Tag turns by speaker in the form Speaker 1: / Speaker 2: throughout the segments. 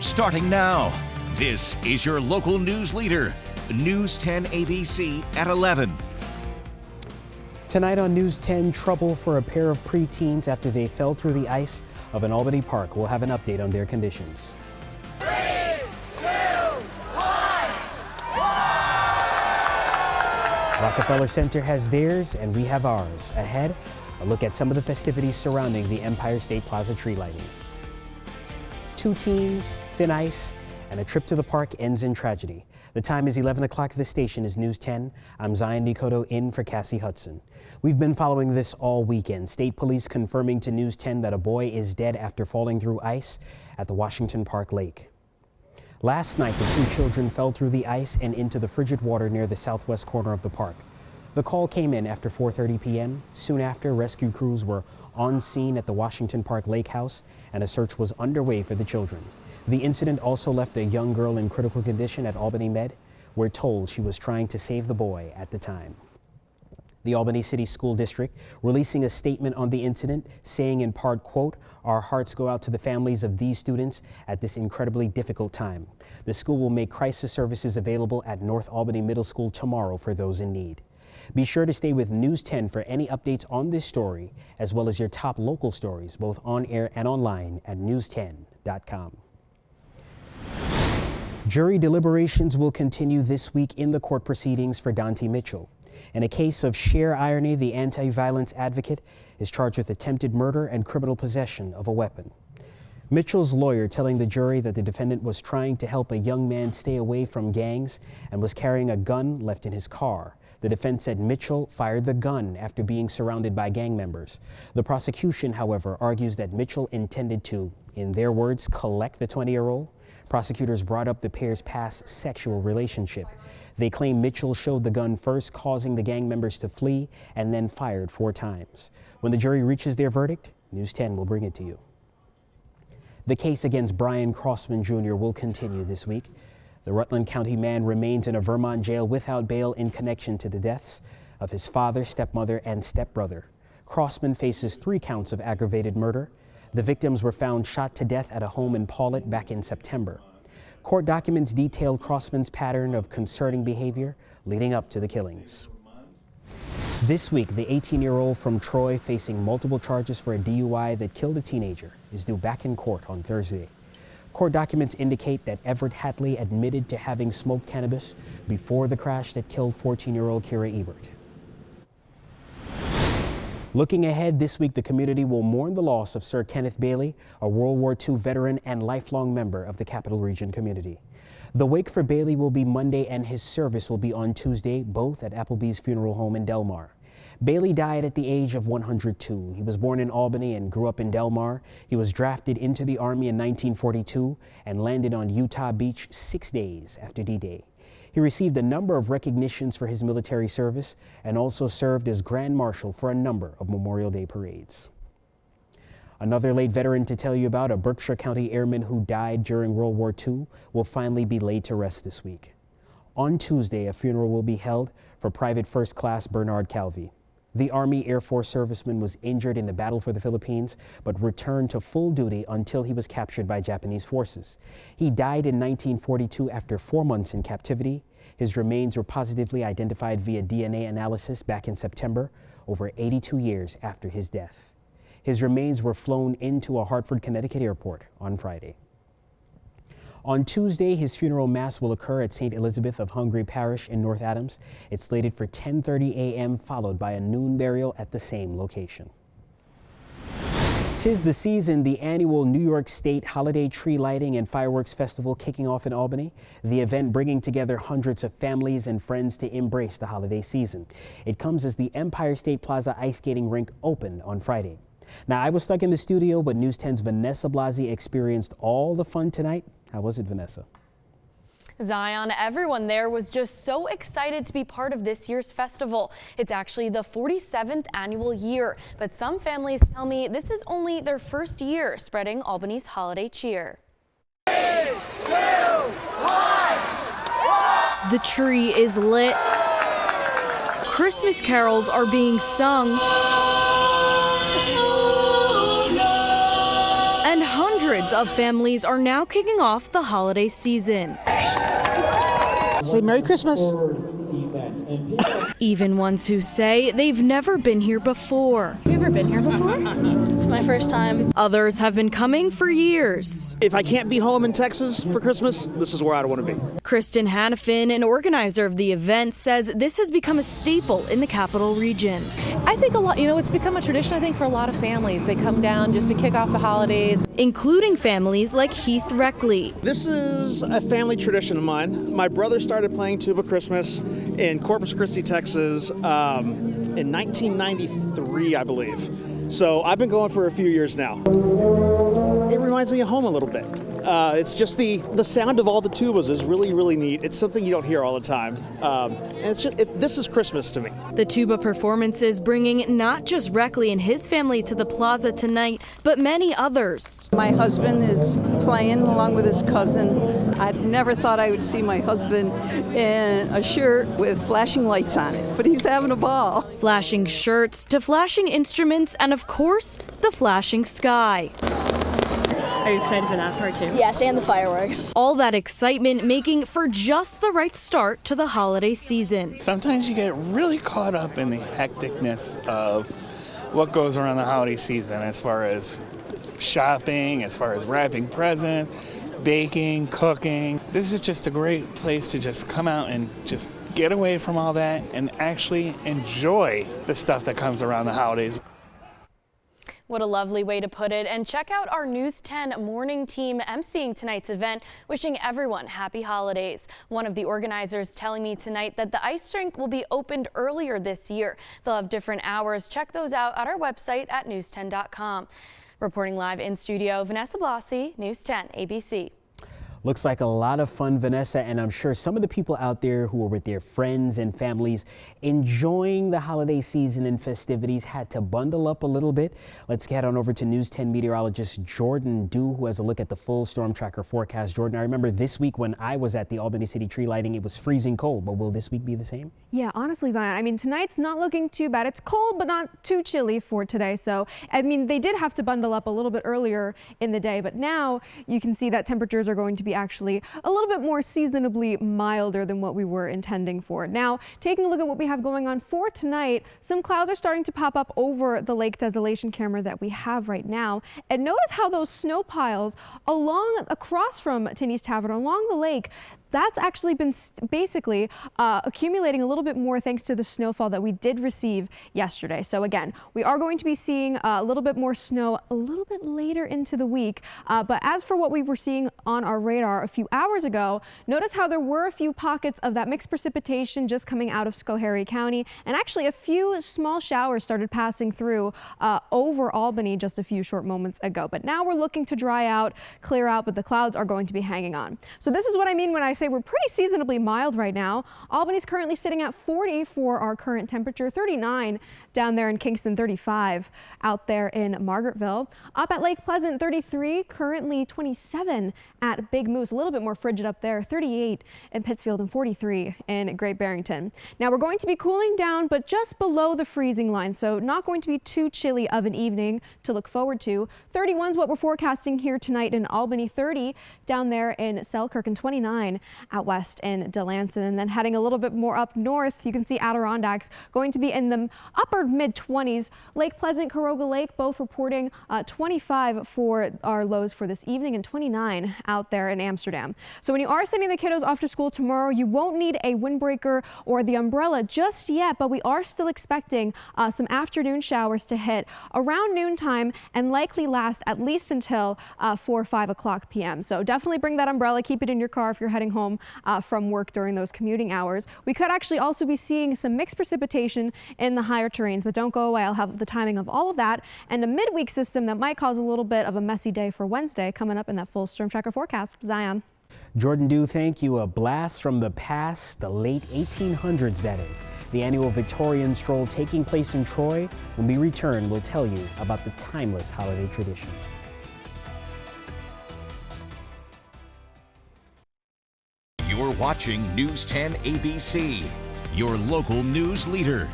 Speaker 1: starting now. This is your local news leader, News 10 ABC at 11.
Speaker 2: Tonight on News 10, trouble for a pair of preteens after they fell through the ice of an Albany park. We'll have an update on their conditions.
Speaker 3: 3, 2, 1.
Speaker 2: Rockefeller Center has theirs and we have ours. Ahead, a look at some of the festivities surrounding the Empire State Plaza tree lighting. 2 teens, thin ice, and a trip to the park ends in tragedy. The time is 11 o'clock. This station is News 10. I'm Zion Decoteau in for Cassie Hudson. We've been following this all weekend. State police confirming to News 10 that a boy is dead after falling through ice at the Washington Park Lake. Last night, the 2 children fell through the ice and into the frigid water near the southwest corner of the park. The call came in after 4:30 p.m. Soon after, rescue crews were on scene at the Washington Park Lake House and a search was underway for the children. The incident also left a young girl in critical condition at Albany Med. We're told she was trying to save the boy at the time. The Albany City School District releasing a statement on the incident, saying in part, quote, "Our hearts go out to the families of these students at this incredibly difficult time. The school will make crisis services available at North Albany Middle School tomorrow for those in need." Be sure to stay with News 10 for any updates on this story, as well as your top local stories, both on air and online at news10.com. Jury deliberations will continue this week in the court proceedings for Dante Mitchell. In a case of sheer irony, the anti-violence advocate is charged with attempted murder and criminal possession of a weapon. Mitchell's lawyer telling the jury that the defendant was trying to help a young man stay away from gangs and was carrying a gun left in his car. The defense said Mitchell fired the gun after being surrounded by gang members. The prosecution, however, argues that Mitchell intended to, in their words, collect the 20-year-old. Prosecutors brought up the pair's past sexual relationship. They claim Mitchell showed the gun first, causing the gang members to flee, and then fired 4 times. When the jury reaches their verdict, News 10 will bring it to you. The case against Brian Crossman Jr. will continue this week. The Rutland County man remains in a Vermont jail without bail in connection to the deaths of his father, stepmother, and stepbrother. Crossman faces 3 counts of aggravated murder. The victims were found shot to death at a home in Paulet back in September. Court documents detailed Crossman's pattern of concerning behavior leading up to the killings. This week, the 18-year-old from Troy facing multiple charges for a DUI that killed a teenager is due back in court on Thursday. Court documents indicate that Everett Hatley admitted to having smoked cannabis before the crash that killed 14-year-old Kira Ebert. Looking ahead, this week the community will mourn the loss of Sir Kenneth Bailey, a World War II veteran and lifelong member of the Capital Region community. The wake for Bailey will be Monday and his service will be on Tuesday, both at Applebee's Funeral Home in Delmar. Bailey died at the age of 102. He was born in Albany and grew up in Delmar. He was drafted into the Army in 1942 and landed on Utah Beach 6 days after D-Day. He received a number of recognitions for his military service and also served as Grand Marshal for a number of Memorial Day parades. Another late veteran to tell you about, a Berkshire County airman who died during World War II, will finally be laid to rest this week. On Tuesday, a funeral will be held for Private First Class Bernard Calvi. The Army Air Force serviceman was injured in the battle for the Philippines, but returned to full duty until he was captured by Japanese forces. He died in 1942 after 4 months in captivity. His remains were positively identified via DNA analysis back in September, over 82 years after his death. His remains were flown into a Hartford, Connecticut airport on Friday. On Tuesday, his funeral mass will occur at St. Elizabeth of Hungary Parish in North Adams. It's slated for 10:30 a.m., followed by a noon burial at the same location. 'Tis the season, the annual New York State Holiday Tree Lighting and Fireworks Festival kicking off in Albany. The event bringing together hundreds of families and friends to embrace the holiday season. It comes as the Empire State Plaza ice skating rink opened on Friday. Now, I was stuck in the studio, but News 10's Vanessa Blasi experienced all the fun tonight. How was it, Vanessa?
Speaker 4: Zion, everyone there was just so excited to be part of this year's festival. It's actually the 47th annual year, but some families tell me this is only their first year spreading Albany's holiday cheer.
Speaker 3: 3, 2, 1.
Speaker 4: The tree is lit. Christmas carols are being sung. and hundreds of families are now kicking off the holiday season.
Speaker 5: Say Merry Christmas.
Speaker 4: Even ones who say they've never been here before.
Speaker 6: Have you ever been here before?
Speaker 7: It's my first time.
Speaker 4: Others have been coming for years.
Speaker 5: If I can't be home in Texas for Christmas, this is where I want to be.
Speaker 4: Kristen Hannafin, an organizer of the event, says this has become a staple in the capital region.
Speaker 8: I think a lot, it's become a tradition, I think, for a lot of families. They come down just to kick off the holidays.
Speaker 4: Including families like Heath Reckley.
Speaker 5: This is a family tradition of mine. My brother started playing tuba Christmas in Corpus Christi, Texas in 1993, I believe. So I've been going for a few years now. It reminds me of home a little bit. It's just the sound of all the tubas is really, really neat. It's something you don't hear all the time. And this is Christmas to me.
Speaker 4: The tuba performances bringing not just Reckley and his family to the plaza tonight, but many others.
Speaker 9: My husband is playing along with his cousin. I never thought I would see my husband in a shirt with flashing lights on it, but he's having a ball.
Speaker 4: Flashing shirts to flashing instruments and, of course, the flashing sky.
Speaker 6: Are you excited for that part too?
Speaker 7: Yes, and the fireworks.
Speaker 4: All that excitement making for just the right start to the holiday season.
Speaker 10: Sometimes you get really caught up in the hecticness of what goes around the holiday season as far as shopping, as far as wrapping presents, baking, cooking. This is just a great place to just come out and just get away from all that and actually enjoy the stuff that comes around the holidays.
Speaker 4: What a lovely way to put it. And check out our News 10 morning team emceeing tonight's event, wishing everyone happy holidays. One of the organizers telling me tonight that the ice rink will be opened earlier this year. They'll have different hours. Check those out at our website at news10.com. Reporting live in studio, Vanessa Blasi, News 10 ABC.
Speaker 2: Looks like a lot of fun, Vanessa, and I'm sure some of the people out there who are with their friends and families enjoying the holiday season and festivities had to bundle up a little bit. Let's get on over to News 10 meteorologist Jordan Dew, who has a look at the full storm tracker forecast. Jordan, I remember this week when I was at the Albany City tree lighting, it was freezing cold, but will this week be the same?
Speaker 11: Yeah, honestly, Zion, I mean, tonight's not looking too bad. It's cold, but not too chilly for today. So, I mean, they did have to bundle up a little bit earlier in the day, but now you can see that temperatures are going to be actually a little bit more seasonably milder than what we were intending for. Now, taking a look at what we have going on for tonight, some clouds are starting to pop up over the lake desolation camera that we have right now. And notice how those snow piles across from Tinney's Tavern along the lake, that's actually been basically accumulating a little bit more thanks to the snowfall that we did receive yesterday. So again, we are going to be seeing a little bit more snow a little bit later into the week. But as for what we were seeing on our radar a few hours ago, notice how there were a few pockets of that mixed precipitation just coming out of Schoharie County. And actually a few small showers started passing through over Albany just a few short moments ago. But now we're looking to dry out, clear out, but the clouds are going to be hanging on. So this is what I mean when I say we're pretty seasonably mild right now. Albany's currently sitting at 40 for our current temperature, 39 down there in Kingston, 35 out there in Margaretville. Up at Lake Pleasant, 33, currently 27 at Big Moose, a little bit more frigid up there, 38 in Pittsfield and 43 in Great Barrington. Now we're going to be cooling down, but just below the freezing line, so not going to be too chilly of an evening to look forward to. 31 is what we're forecasting here tonight in Albany, 30 down there in Selkirk, and 29 out west in Delancey. And then heading a little bit more up north, you can see Adirondacks going to be in the upper mid-20s. Lake Pleasant, Caroga Lake, both reporting 25 for our lows for this evening and 29 out there in Amsterdam. So when you are sending the kiddos off to school tomorrow, you won't need a windbreaker or the umbrella just yet, but we are still expecting some afternoon showers to hit around noontime and likely last at least until 4 or 5 o'clock p.m. So definitely bring that umbrella, keep it in your car if you're heading home from work during those commuting hours. We could actually also be seeing some mixed precipitation in the higher terrains, but don't go away. I'll have the timing of all of that and a midweek system that might cause a little bit of a messy day for Wednesday coming up in that full storm tracker forecast. Zion.
Speaker 2: Jordan Dew, thank you. A blast from the past, the late 1800s, that is. The annual Victorian Stroll taking place in Troy. When we return, we'll tell you about the timeless holiday tradition.
Speaker 1: You're watching News 10 ABC, your local news leader.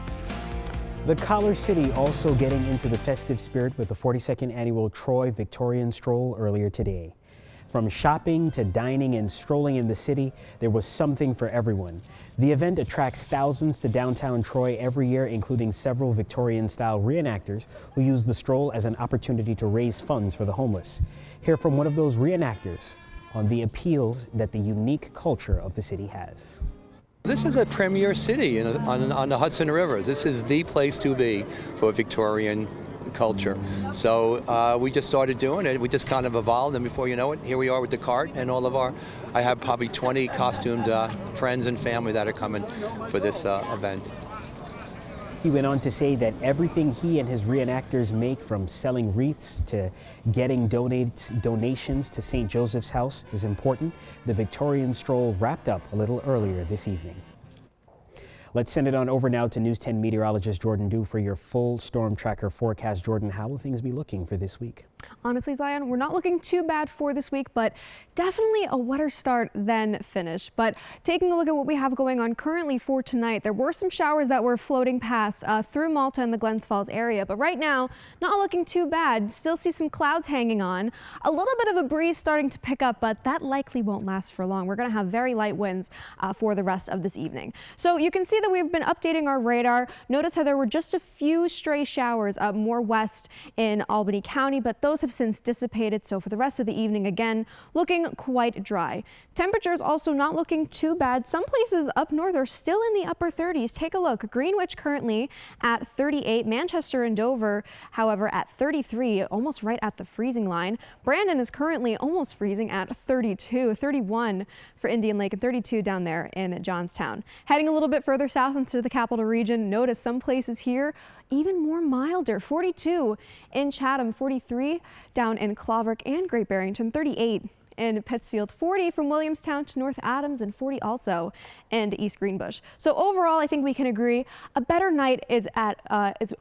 Speaker 2: The Collar City also getting into the festive spirit with the 42nd annual Troy Victorian Stroll earlier today. From shopping to dining and strolling in the city, there was something for everyone. The event attracts thousands to downtown Troy every year, including several Victorian-style reenactors who use the stroll as an opportunity to raise funds for the homeless. Hear from one of those reenactors on the appeals that the unique culture of the city has.
Speaker 12: This is a premier city on the Hudson River. This is the place to be for Victorian culture. So we just started doing it. We just kind of evolved, and before you know it, here we are with the cart and all of I have probably 20 costumed friends and family that are coming for this event.
Speaker 2: He went on to say that everything he and his reenactors make, from selling wreaths to getting donations to St. Joseph's House, is important. The Victorian Stroll wrapped up a little earlier this evening. Let's send it on over now to News 10 meteorologist Jordan Dew for your full storm tracker forecast. Jordan, how will things be looking for this week?
Speaker 11: Honestly, Zion, we're not looking too bad for this week, but definitely a wetter start than finish. But taking a look at what we have going on currently for tonight, there were some showers that were floating past through Malta and the Glens Falls area. But right now, not looking too bad. Still see some clouds hanging on. A little bit of a breeze starting to pick up, but that likely won't last for long. We're going to have very light winds for the rest of this evening. So you can see that we've been updating our radar. Notice how there were just a few stray showers up more west in Albany County, but those have since dissipated. So for the rest of the evening, again, looking quite dry. Temperatures also not looking too bad. Some places up north are still in the upper 30s. Take a look. Greenwich currently at 38. Manchester and Dover, however, at 33, almost right at the freezing line. Brandon is currently almost freezing at 32, 31 for Indian Lake, and 32 down there in Johnstown. Heading a little bit further south into the capital region, notice some places here even more milder. 42 in Chatham, 43 down in Cloverk and Great Barrington, 38 in Pittsfield, 40 from Williamstown to North Adams, and 40 also in East Greenbush. So overall, I think we can agree a better night is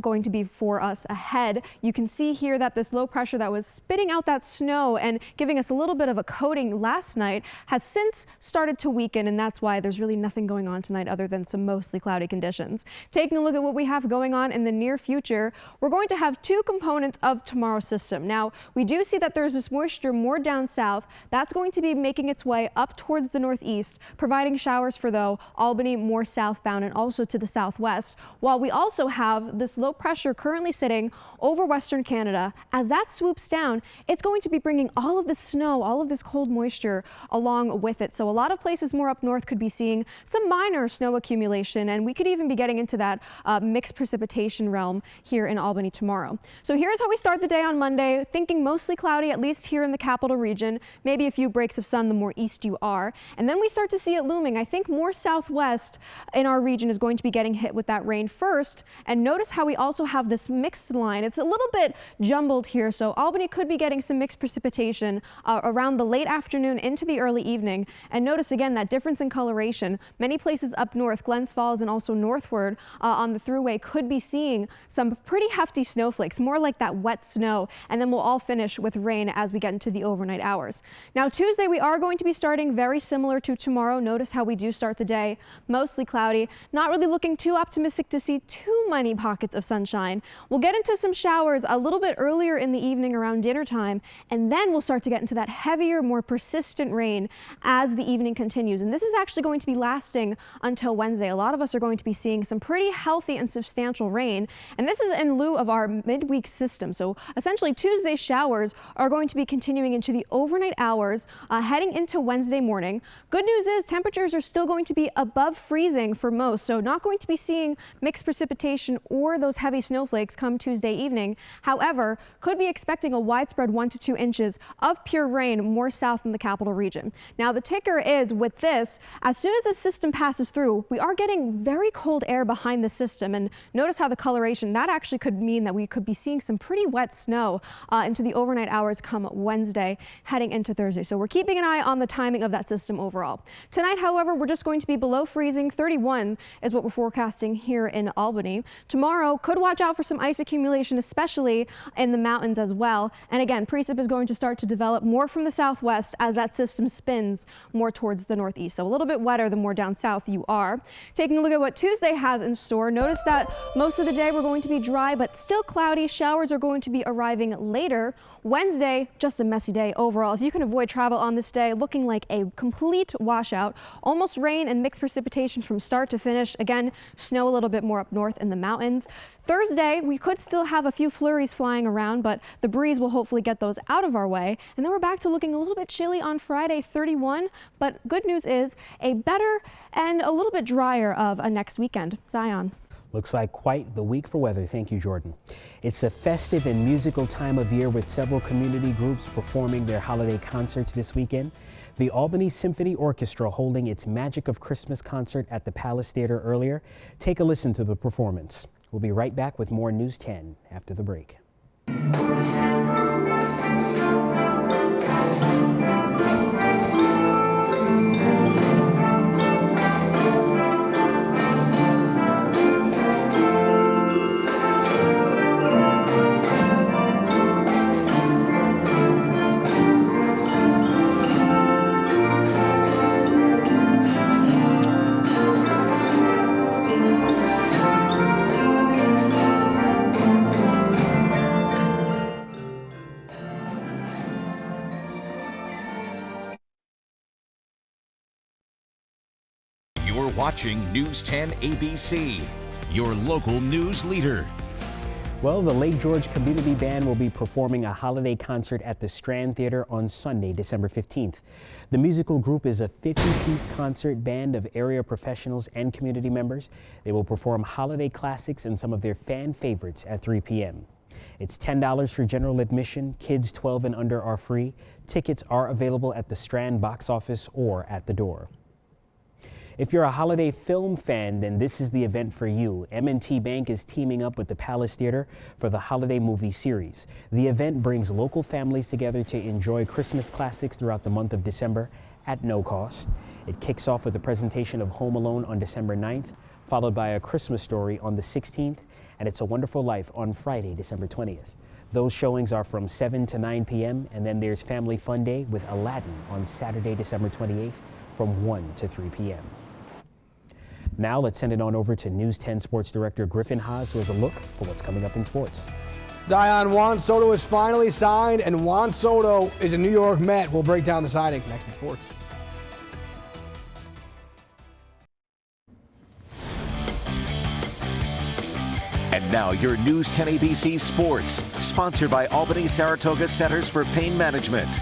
Speaker 11: going to be for us ahead. You can see here that this low pressure that was spitting out that snow and giving us a little bit of a coating last night has since started to weaken, and that's why there's really nothing going on tonight other than some mostly cloudy conditions. Taking a look at what we have going on in the near future, we're going to have two components of tomorrow's system. Now, we do see that there's this moisture more down south. That's going to be making its way up towards the northeast, providing showers for, though, Albany more southbound and also to the southwest, while we also have this low pressure currently sitting over western Canada. As that swoops down, it's going to be bringing all of the snow, all of this cold moisture along with it. So a lot of places more up north could be seeing some minor snow accumulation, and we could even be getting into that mixed precipitation realm here in Albany tomorrow. So here's how we start the day on Monday, thinking mostly cloudy, at least here in the capital region. Maybe a few breaks of sun the more east you are. And then we start to see it looming. I think more southwest in our region is going to be getting hit with that rain first. And notice how we also have this mixed line. It's a little bit jumbled here. So Albany could be getting some mixed precipitation around the late afternoon into the early evening. And notice again that difference in coloration. Many places up north, Glens Falls and also northward on the thruway, could be seeing some pretty hefty snowflakes, more like that wet snow. And then we'll all finish with rain as we get into the overnight hours. Now Tuesday, we are going to be starting very similar to tomorrow. Notice how we do start the day mostly cloudy. Not really looking too optimistic to see too many pockets of sunshine. We'll get into some showers a little bit earlier in the evening around dinner time, and then we'll start to get into that heavier, more persistent rain as the evening continues. And this is actually going to be lasting until Wednesday. A lot of us are going to be seeing some pretty healthy and substantial rain, and this is in lieu of our midweek system. So essentially Tuesday's showers are going to be continuing into the overnight hours heading into Wednesday morning. Good news is temperatures are still going to be above freezing for most, so not going to be seeing mixed precipitation or those heavy snowflakes come Tuesday evening. However, could be expecting a widespread 1 to 2 inches of pure rain more south in the capital region. Now the ticker is with this, as soon as this system passes through, we are getting very cold air behind the system, and notice how the coloration, that actually could mean that we could be seeing some pretty wet snow into the overnight hours come Wednesday heading into Thursday Thursday. So we're keeping an eye on the timing of that system overall. Tonight, however, we're just going to be below freezing. 31 is what we're forecasting here in Albany. Tomorrow, could watch out for some ice accumulation, especially in the mountains as well. And again, precip is going to start to develop more from the southwest as that system spins more towards the northeast. So a little bit wetter the more down south you are. Taking a look at what Tuesday has in store, notice that most of the day we're going to be dry, but still cloudy. Showers are going to be arriving later. Wednesday, just a messy day overall. If you can avoid travel on this day, looking like a complete washout. Almost rain and mixed precipitation from start to finish. Again, snow a little bit more up north in the mountains. Thursday, we could still have a few flurries flying around, but the breeze will hopefully get those out of our way. And then we're back to looking a little bit chilly on Friday, 31. But good news is a better and a little bit drier of a next weekend. Zion.
Speaker 2: Looks like quite the week for weather. Thank you, Jordan. It's a festive and musical time of year with several community groups performing their holiday concerts this weekend. The Albany Symphony Orchestra holding its Magic of Christmas concert at the Palace Theater earlier. Take a listen to the performance. We'll be right back with more News 10 after the break.
Speaker 1: You're watching News 10 ABC, your local news leader.
Speaker 2: Well, the Lake George Community Band will be performing a holiday concert at the Strand Theater on Sunday, December 15th. The musical group is a 50-piece concert band of area professionals and community members. They will perform holiday classics and some of their fan favorites at 3 p.m. It's $10 for general admission. Kids 12 and under are free. Tickets are available at the Strand box office or at the door. If you're a holiday film fan, then this is the event for you. M&T Bank is teaming up with the Palace Theater for the holiday movie series. The event brings local families together to enjoy Christmas classics throughout the month of December at no cost. It kicks off with a presentation of Home Alone on December 9th, followed by A Christmas Story on the 16th, and It's a Wonderful Life on Friday, December 20th. Those showings are from 7 to 9 p.m., and then there's Family Fun Day with Aladdin on Saturday, December 28th from 1 to 3 p.m. Now let's send it on over to News 10 Sports Director Griffin Haas, who has a look for what's coming up in sports.
Speaker 13: Zion, Juan Soto is finally signed, and Juan Soto is a New York Met. We'll break down the signing next in sports.
Speaker 1: And now your News 10 ABC Sports, sponsored by Albany Saratoga Centers for Pain Management.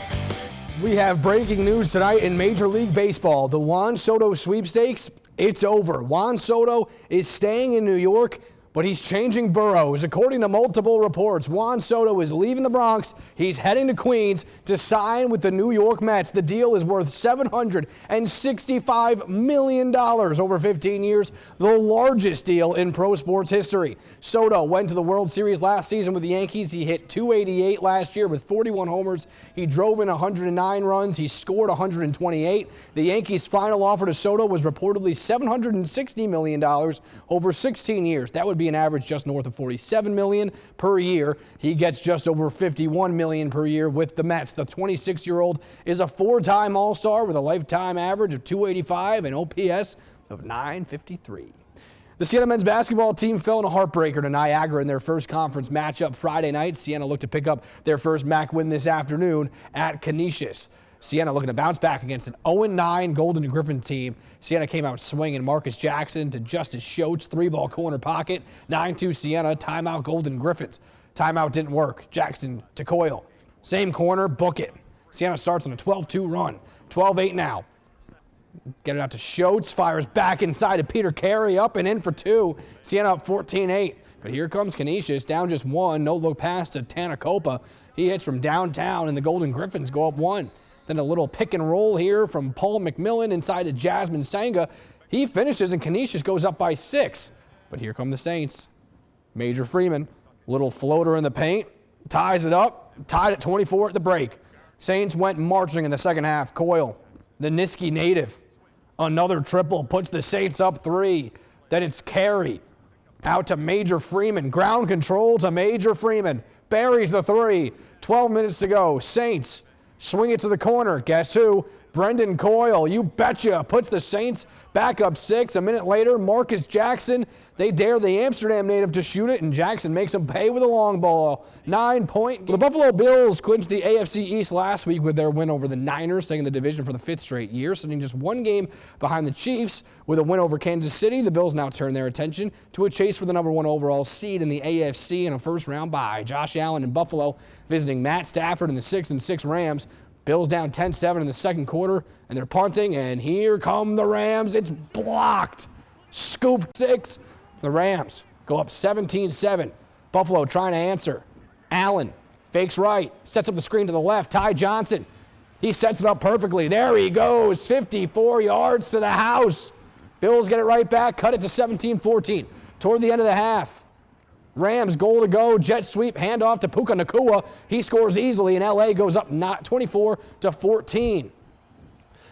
Speaker 13: We have breaking news tonight in Major League Baseball. The Juan Soto sweepstakes, it's over. Juan Soto is staying in New York, but he's changing boroughs. According to multiple reports, Juan Soto is leaving the Bronx. He's heading to Queens to sign with the New York Mets. The deal is worth $765 million over 15 years, the largest deal in pro sports history. Soto went to the World Series last season with the Yankees. He hit .288 last year with 41 homers. He drove in 109 runs. He scored 128. The Yankees' final offer to Soto was reportedly $760 million over 16 years. That would be an average just north of $47 million per year. He gets just over $51 million per year with the Mets. The 26-year-old is a four-time All-Star with a lifetime average of .285 and OPS of .953. The Siena men's basketball team fell in a heartbreaker to Niagara in their first conference matchup Friday night. Siena looked to pick up their first MAC win this afternoon at Canisius. Siena looking to bounce back against an 0-9 Golden Griffin team. Siena came out swinging Marcus Jackson to Justice Schultz, three-ball corner pocket. 9-2 Siena, timeout Golden Griffins. Timeout didn't work. Jackson to Coyle. Same corner, book it. Siena starts on a 12-2 run. 12-8 now. Get it out to Schultz, fires back inside to Peter Carey, up and in for two. Siena up 14-8. But here comes Canisius, down just one. No look pass to Tanacopa. He hits from downtown, and the Golden Griffins go up one. Then a little pick and roll here from Paul McMillan inside to Jasmine Sanga. He finishes, and Canisius goes up by 6. But here come the Saints. Major Freeman, little floater in the paint, ties it up, tied at 24 at the break. Saints went marching in the second half. Coyle, the Niski native, another triple, puts the Saints up 3. Then it's Carey out to Major Freeman. Ground control to Major Freeman. Buries the 3. 12 minutes to go. Saints swing it to the corner. Guess who? Brendan Coyle, you betcha, puts the Saints back up 6. A minute later, Marcus Jackson, they dare the Amsterdam native to shoot it, and Jackson makes him pay with a long ball. 9-point. The Buffalo Bills clinched the AFC East last week with their win over the Niners, staying in the division for the 5th straight year, sitting just 1 game behind the Chiefs. With a win over Kansas City, the Bills now turn their attention to a chase for the number 1 overall seed in the AFC in a first-round bye. Josh Allen in Buffalo visiting Matt Stafford and the 6-6 Rams. Bills down 10-7 in the second quarter, and they're punting, and here come the Rams. It's blocked. Scoop 6. The Rams go up 17-7. Buffalo trying to answer. Allen fakes right, sets up the screen to the left. Ty Johnson, he sets it up perfectly. There he goes, 54 yards to the house. Bills get it right back, cut it to 17-14. Toward the end of the half, Rams goal to go, jet sweep, handoff to Puka Nacua. He scores easily, and LA goes up 24-14.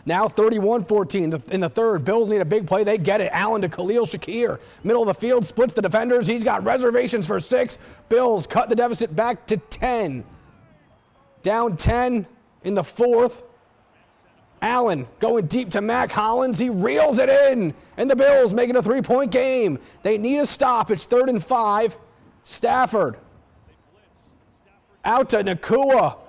Speaker 13: Now 31-14 in the third. Bills need a big play. They get it. Allen to Khalil Shakir. Middle of the field, splits the defenders. He's got reservations for 6. Bills cut the deficit back to 10. Down 10 in the fourth. Allen going deep to Mac Hollins. He reels it in, and the Bills make it a 3-point game. They need a stop. It's 3rd and 5. Stafford out to Nacua,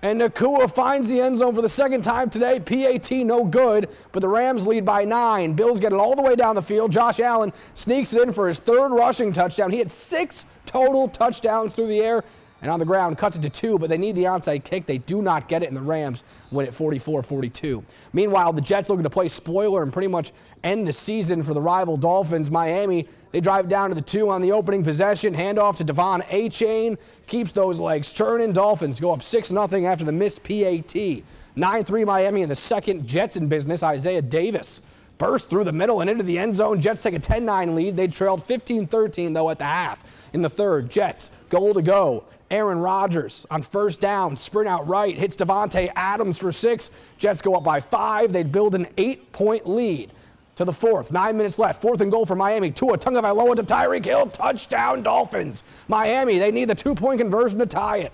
Speaker 13: and Nacua finds the end zone for the second time today. PAT no good, but the Rams lead by 9. Bills get it all the way down the field. Josh Allen sneaks it in for his 3rd rushing touchdown. He had 6 total touchdowns through the air, and on the ground cuts it to 2, but they need the onside kick. They do not get it, and the Rams win it 44-42. Meanwhile, the Jets looking to play spoiler and pretty much end the season for the rival Dolphins. Miami, they drive down to the 2 on the opening possession. Handoff to Devon Achane. Keeps those legs churning. Dolphins go up 6-0 after the missed PAT. 9-3 Miami in the second. Jets in business. Isaiah Davis burst through the middle and into the end zone. Jets take a 10-9 lead. They trailed 15-13, though, at the half. In the third, Jets goal to go. Aaron Rodgers on first down, sprint out right, hits Devontae Adams for 6. Jets go up by 5. They'd build an 8-point lead. To the fourth, 9 minutes left. 4th and goal for Miami. Tua Tagovailoa to Tyreek Hill. Touchdown, Dolphins. Miami, they need the 2-point conversion to tie it.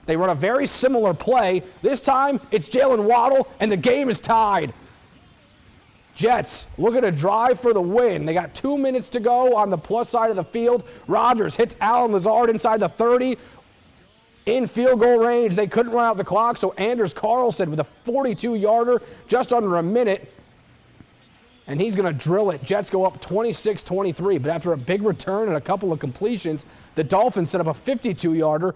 Speaker 13: They run a very similar play. This time, it's Jalen Waddle, and the game is tied. Jets looking to drive for the win. They got 2 minutes to go on the plus side of the field. Rodgers hits Allen Lazard inside the 30. In field goal range, they couldn't run out the clock, so Anders Carlson with a 42-yarder, just under a minute. And he's going to drill it. Jets go up 26-23, but after a big return and a couple of completions, the Dolphins set up a 52-yarder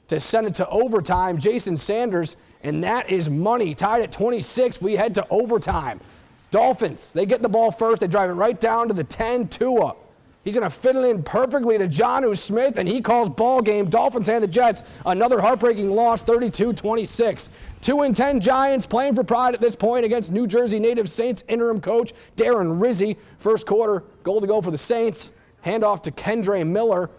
Speaker 13: to send it to overtime. Jason Sanders, and that is money. Tied at 26, we head to overtime. Dolphins, they get the ball first. They drive it right down to the 10. Tua, he's going to fit it in perfectly to Jonnu Smith, and he calls ball game. Dolphins and the Jets, another heartbreaking loss, 32-26. 2-10 Giants playing for pride at this point against New Jersey native Saints interim coach Darren Rizzi. First quarter, goal to go for the Saints. Handoff to Kendre Miller.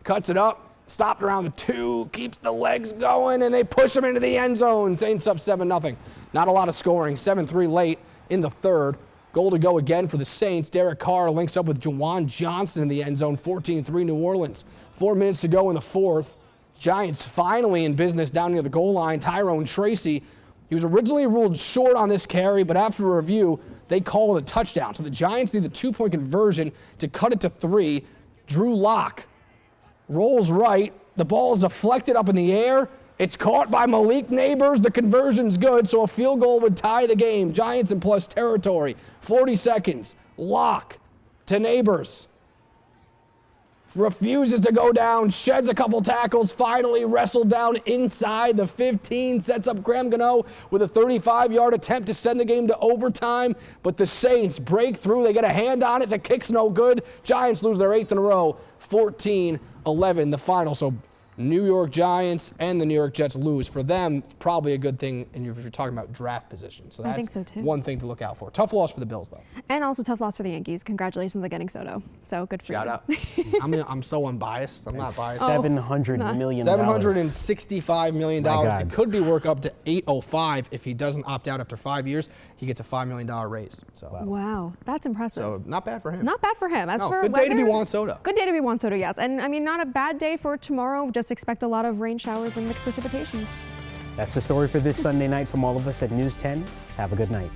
Speaker 13: Cuts it up. Stopped around the 2. Keeps the legs going, and they push him into the end zone. Saints up 7-0. Not a lot of scoring. 7-3 late in the third. Goal to go again for the Saints. Derek Carr links up with Jawan Johnson in the end zone. 14-3 New Orleans. 4 minutes to go in the fourth. Giants finally in business down near the goal line. Tyrone Tracy, he was originally ruled short on this carry, but after a review, they call it a touchdown. So the Giants need the 2-point conversion to cut it to 3. Drew Lock rolls right. The ball is deflected up in the air. It's caught by Malik Neighbors. The conversion's good, so a field goal would tie the game. Giants in plus territory. 40 seconds. Lock to Neighbors. Refuses to go down, sheds a couple tackles, finally wrestled down inside the 15, sets up Graham Gano with a 35-yard attempt to send the game to overtime, but the Saints break through. They get a hand on it. The kick's no good. Giants lose their 8th in a row, 14-11 the final. So New York Giants and the New York Jets lose. For them, it's probably a good thing if you're talking about draft position. So
Speaker 11: I think
Speaker 13: that's
Speaker 11: so too.
Speaker 13: one thing to look out for. Tough loss for the Bills, though.
Speaker 11: And also tough loss for the Yankees. Congratulations on getting Soto. So good for
Speaker 13: Shout
Speaker 11: you.
Speaker 13: out. I'm so unbiased. I'm not biased.
Speaker 2: $700 million.
Speaker 13: $765 million.
Speaker 2: My God.
Speaker 13: It could be worth up to $805 if he doesn't opt out after 5 years. He gets a $5 million raise. So
Speaker 11: Wow, that's impressive.
Speaker 13: So not bad for him.
Speaker 11: Not bad for him. As for
Speaker 13: good day to be
Speaker 11: weather,
Speaker 13: Juan Soto.
Speaker 11: Good day to be Juan Soto, yes. And I mean, not a bad day for tomorrow. Just expect a lot of rain showers and mixed precipitation.
Speaker 2: That's the story for this Sunday night from all of us at News 10. Have a good night.